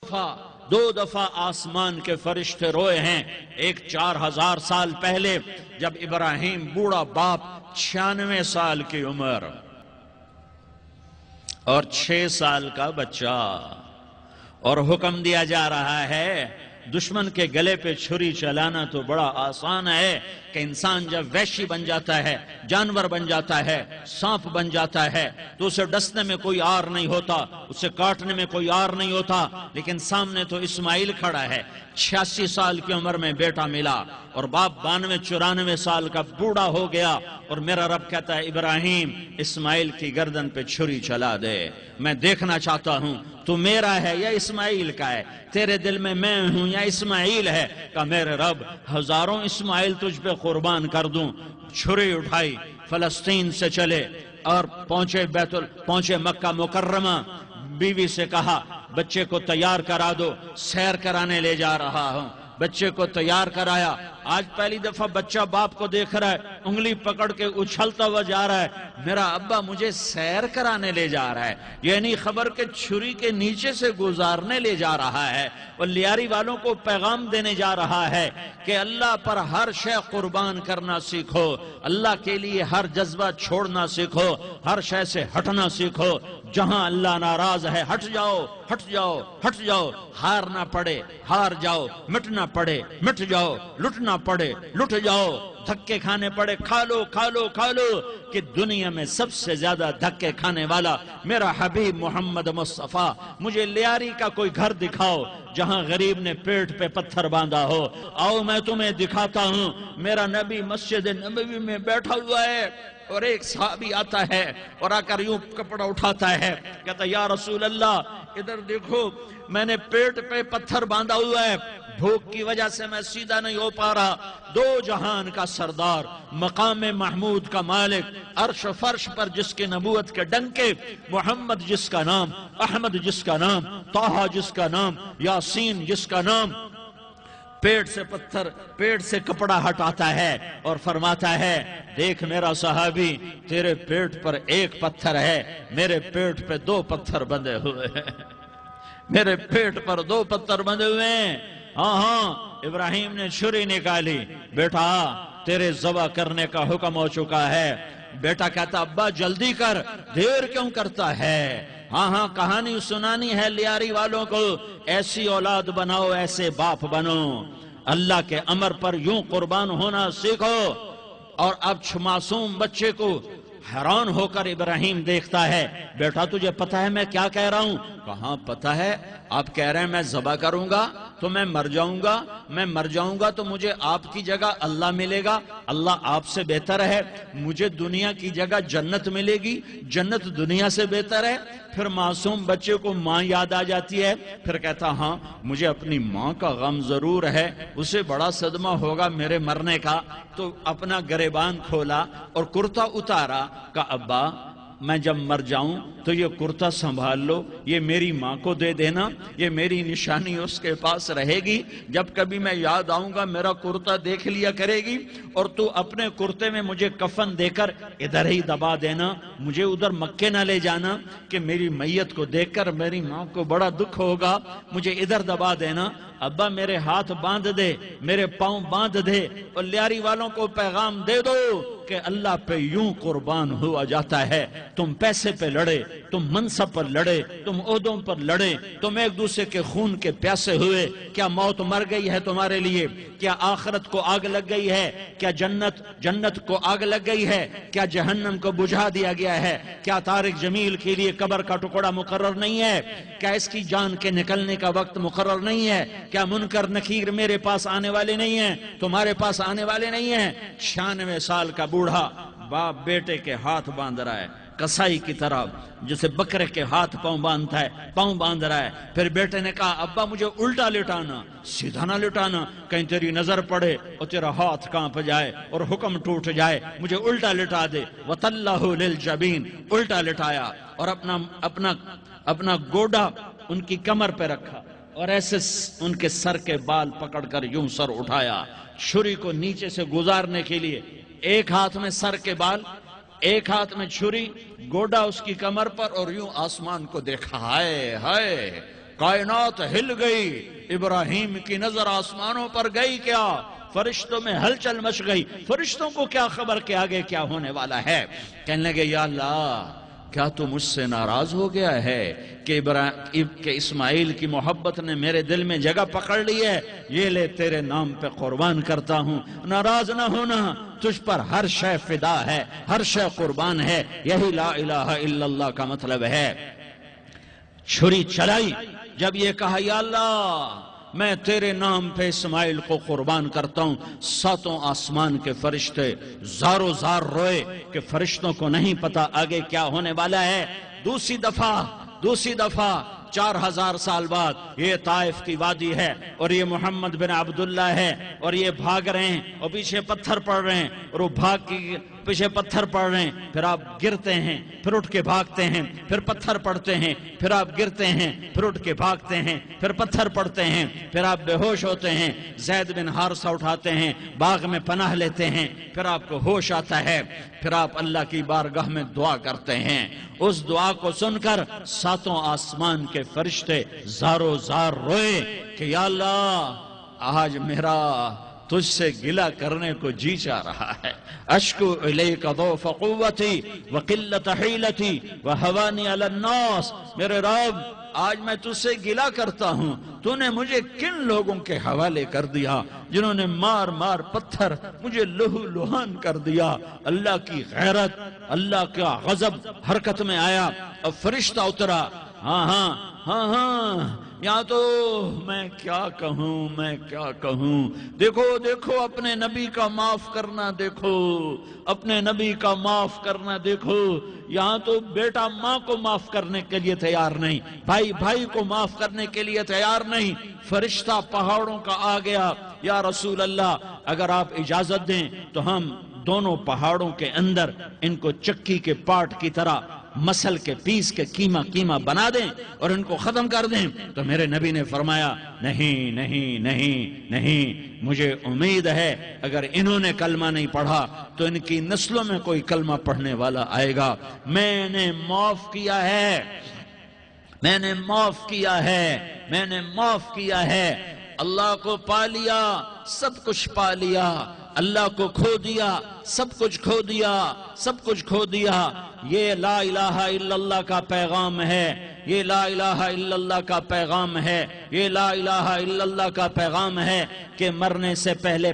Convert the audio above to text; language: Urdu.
دو دفعہ آسمان کے فرشتے روئے ہیں. ایک 4000 سال پہلے جب ابراہیم بوڑھا باپ 96 سال کی عمر اور 6 سال کا بچہ، اور حکم دیا جا رہا ہے دشمن کے گلے پہ چھری چلانا تو بڑا آسان ہے کہ انسان جب وحشی بن جاتا ہے، جانور بن جاتا ہے، سانپ بن جاتا ہے تو اسے ڈسنے میں کوئی آر نہیں ہوتا، اسے کاٹنے میں کوئی آر نہیں ہوتا. لیکن سامنے تو اسماعیل کھڑا ہے، 86 سال کی عمر میں بیٹا ملا اور باپ 92-94 سال کا بوڑھا ہو گیا، اور میرا رب کہتا ہے ابراہیم اسماعیل کی گردن پہ چھری چلا دے. میں دیکھنا چاہتا ہوں تو میرا ہے یا اسماعیل کا ہے، تیرے دل میں میں ہوں یا اسماعیل ہے. کہ میرے رب ہزاروں اسماعیل تجھ پہ قربان کر دوں. چھری اٹھائی، فلسطین سے چلے اور پہنچے مکہ مکرمہ. بیوی سے کہا بچے کو تیار کرا دو، سیر کرانے لے جا رہا ہوں. بچے کو تیار کرایا. آج پہلی دفعہ بچہ باپ کو دیکھ رہا ہے، انگلی پکڑ کے اچھلتا ہوا جا رہا ہے، میرا ابا مجھے سیر کرانے لے جا رہا ہے. یعنی خبر کے چھری کے نیچے سے گزارنے لے جا رہا ہے. اور لیاری والوں کو پیغام دینے جا رہا ہے کہ اللہ پر ہر شے قربان کرنا سیکھو، اللہ کے لیے ہر جذبہ چھوڑنا سیکھو، ہر شے سے ہٹنا سیکھو. جہاں اللہ ناراض ہے ہٹ جاؤ، ہٹ جاؤ، ہٹ جاؤ. ہار نہ پڑے ہار جاؤ، مٹنا پڑے مٹ جاؤ، لٹنا پڑے لٹ جاؤ، دھکے کھانے پڑے کھا لو کھا لو کھا لو. کہ دنیا میں سب سے زیادہ دھکے کھانے والا میرا حبیب محمد مصطفیٰ. مجھے لیاری کا کوئی گھر دکھاؤ جہاں غریب نے پیٹ پہ پتھر باندھا ہو. آؤ میں تمہیں دکھاتا ہوں. میرا نبی مسجد نبوی میں بیٹھا ہوا ہے اور ایک صحابی آتا ہے اور آ کر یوں کپڑا اٹھاتا ہے، کہتا یا رسول اللہ ادھر دیکھو، میں نے پیٹ پہ پتھر باندھا ہوا ہے، بھوک کی وجہ سے میں سیدھا نہیں ہو پا رہا. دو جہان کا سردار، مقام محمود کا مالک، عرش و فرش پر جس کے نبوت کے ڈنکے، محمد جس کا نام، احمد جس کا نام، طٰہٰ جس کا نام، یاسین جس کا نام، پیٹ سے کپڑا ہٹاتا ہے اور فرماتا ہے دیکھ میرا صحابی، تیرے پیٹ پر ایک پتھر ہے، میرے پیٹ پہ 2 پتھر بندھے ہوئے ہیں. میرے پیٹ پر 2 پتھر بندھے ہوئے ہیں. ہاں ابراہیم نے چھری نکالی. بیٹا تیرے ذبح کرنے کا حکم ہو چکا ہے. بیٹا کہتا ابا جلدی کر، دیر کیوں کرتا ہے؟ ہاں کہانی سنانی ہے لیاری والوں کو. ایسی اولاد بناؤ، ایسے باپ بنو، اللہ کے امر پر یوں قربان ہونا سیکھو. اور اب معصوم بچے کو حیران ہو کر ابراہیم دیکھتا ہے. بیٹا تجھے پتہ ہے میں کیا کہہ رہا ہوں؟ کہاں پتہ ہے؟ آپ کہہ رہے ہیں میں ذبح کروں گا تو میں مر جاؤں گا تو مجھے آپ کی جگہ اللہ ملے گا، اللہ آپ سے بہتر ہے. مجھے دنیا کی جگہ جنت ملے گی، جنت دنیا سے بہتر ہے. پھر معصوم بچے کو ماں یاد آ جاتی ہے. پھر کہتا ہاں مجھے اپنی ماں کا غم ضرور ہے، اسے بڑا صدمہ ہوگا میرے مرنے کا. تو اپنا گریبان کھولا اور کرتا اتارا. کہ ابا میں جب مر جاؤں تو یہ کرتا سنبھال لو، یہ میری ماں کو دے دینا، یہ میری نشانی اس کے پاس رہے گی. جب کبھی میں یاد آؤں گا میرا کرتا دیکھ لیا کرے گی، اور تو اپنے کرتے میں مجھے کفن دے کر ادھر ہی دبا دینا، مجھے ادھر مکے نہ لے جانا کہ میری میت کو دیکھ کر میری ماں کو بڑا دکھ ہوگا، مجھے ادھر دبا دینا. ابا میرے ہاتھ باندھ دے، میرے پاؤں باندھ دے، اور لیاری والوں کو پیغام دے دو کہ اللہ پہ یوں قربان ہوا جاتا ہے. تم پیسے پہ لڑے، تم منصب پر لڑے، تم عہدوں پر لڑے، تم ایک دوسرے کے خون کے پیاسے ہوئے. کیا موت مر گئی ہے تمہارے لیے؟ کیا آخرت کو آگ لگ گئی ہے؟ کیا جنت کو آگ لگ گئی ہے؟ کیا جہنم کو بجھا دیا گیا ہے؟ کیا طارق جمیل کے لیے قبر کا ٹکڑا مقرر نہیں ہے؟ کیا اس کی جان کے نکلنے کا وقت مقرر نہیں ہے؟ کیا منکر نکیر میرے پاس آنے والے نہیں ہیں، تمہارے پاس آنے والے نہیں ہیں؟ 96 سال کا بوڑھا باپ بیٹے کے ہاتھ باندھ رہا ہے، کسائی کی طرح جسے بکرے کے ہاتھ پاؤں باندھتا ہے، پاؤں باندھ رہا ہے. پھر بیٹے نے کہا ابا مجھے الٹا لٹانا، سیدھا نہ لٹانا، کہیں تیری نظر پڑے اور تیرا ہاتھ کانپ جائے اور حکم ٹوٹ جائے، مجھے الٹا لٹا دے. وَتَلَّهُ لِلْجَبِينَ، الٹا لٹایا اور اپنا گوڈا ان کی کمر پہ رکھا اور ایسے ان کے سر کے بال پکڑ کر یوں سر اٹھایا. چھری کو نیچے سے گزارنے کے لیے ایک ہاتھ میں سر کے بال، ایک ہاتھ میں چھری، گوڈا اس کی کمر پر، اور یوں آسمان کو دیکھا. ہائے ہائے کائنات ہل گئی، ابراہیم کی نظر آسمانوں پر گئی کیا؟ فرشتوں میں ہلچل مچ گئی۔ فرشتوں کو کیا خبر کہ آگے کیا ہونے والا ہے؟ کہنے لگے یا اللہ کیا تو مجھ سے ناراض ہو گیا ہے کہ اسماعیل کی محبت نے میرے دل میں جگہ پکڑ لی ہے؟ یہ لے تیرے نام پہ قربان کرتا ہوں، ناراض نہ ہونا، تجھ پر ہر شے فدا ہے، ہر شے قربان ہے۔ یہی لا الہ الا اللہ کا مطلب ہے۔ چھری چلائی، جب یہ کہا یا اللہ میں تیرے نام پہ اسماعیل کو قربان کرتا ہوں، ساتوں آسمان کے فرشتے زارو زار روئے کہ فرشتوں کو نہیں پتا آگے کیا ہونے والا ہے۔ دوسری دفعہ 4000 سال بعد یہ طائف کی وادی ہے اور یہ محمد بن عبداللہ ہے اور یہ بھاگ رہے ہیں اور پیچھے پتھر پڑ رہے ہیں اور وہ بھاگ کے پیچھے پتھر پڑ رہے ہیں، پھر آپ گرتے ہیں، پھر اٹھ کے بھاگتے ہیں، پھر پتھر پڑتے ہیں، پھر آپ گرتے ہیں، پھر اٹھ کے بھاگتے ہیں، پھر پتھر پڑتے ہیں، پھر آپ بے ہوش ہوتے ہیں، زید بن حارثہ اٹھاتے ہیں، باغ میں پناہ لیتے ہیں، پھر آپ کو ہوش آتا ہے، پھر آپ اللہ کی بارگاہ میں دعا کرتے ہیں۔ اس دعا کو سن کر ساتوں آسمان کے فرشتے زارو زار روئے کہ یا اللہ آج میرا تجھ سے گلہ کرنے کو جی چاہ رہا ہے۔ اشکو الیک ضعف قوتی وقلت حیلتی وہوانی علی الناس، میرے رب آج میں تجھ سے گلہ کرتا ہوں، تو نے مجھے کن لوگوں کے حوالے کر دیا جنہوں نے مار مار پتھر مجھے لہو لہان کر دیا۔ اللہ کی غیرت، اللہ کا غضب حرکت میں آیا، اب فرشتہ اترا۔ ہاں یہاں تو میں کیا کہوں، دیکھو اپنے نبی کا معاف کرنا، اپنے نبی کا معاف کرنا دیکھو۔ یہاں تو بیٹا ماں کو معاف کرنے کے لیے تیار نہیں، بھائی کو معاف کرنے کے لیے تیار نہیں۔ فرشتہ پہاڑوں کا آ گیا، یا رسول اللہ اگر آپ اجازت دیں تو ہم دونوں پہاڑوں کے اندر ان کو چکی کے پاٹ کی طرح مسل کے پیس کے کیما بنا دیں اور ان کو ختم کر دیں۔ تو میرے نبی نے فرمایا نہیں، مجھے امید ہے اگر انہوں نے کلمہ نہیں پڑھا تو ان کی نسلوں میں کوئی کلمہ پڑھنے والا آئے گا۔ میں نے معاف کیا ہے، اللہ کو پا لیا، سب کچھ پا لیا، اللہ کو کھو دیا، سب کچھ کھو دیا۔ یہ لا الہ الا اللہ کا پیغام ہے، یہ لا الہ الا اللہ کا پیغام ہے، یہ لا الہ الا اللہ کا پیغام ہے کہ مرنے سے پہلے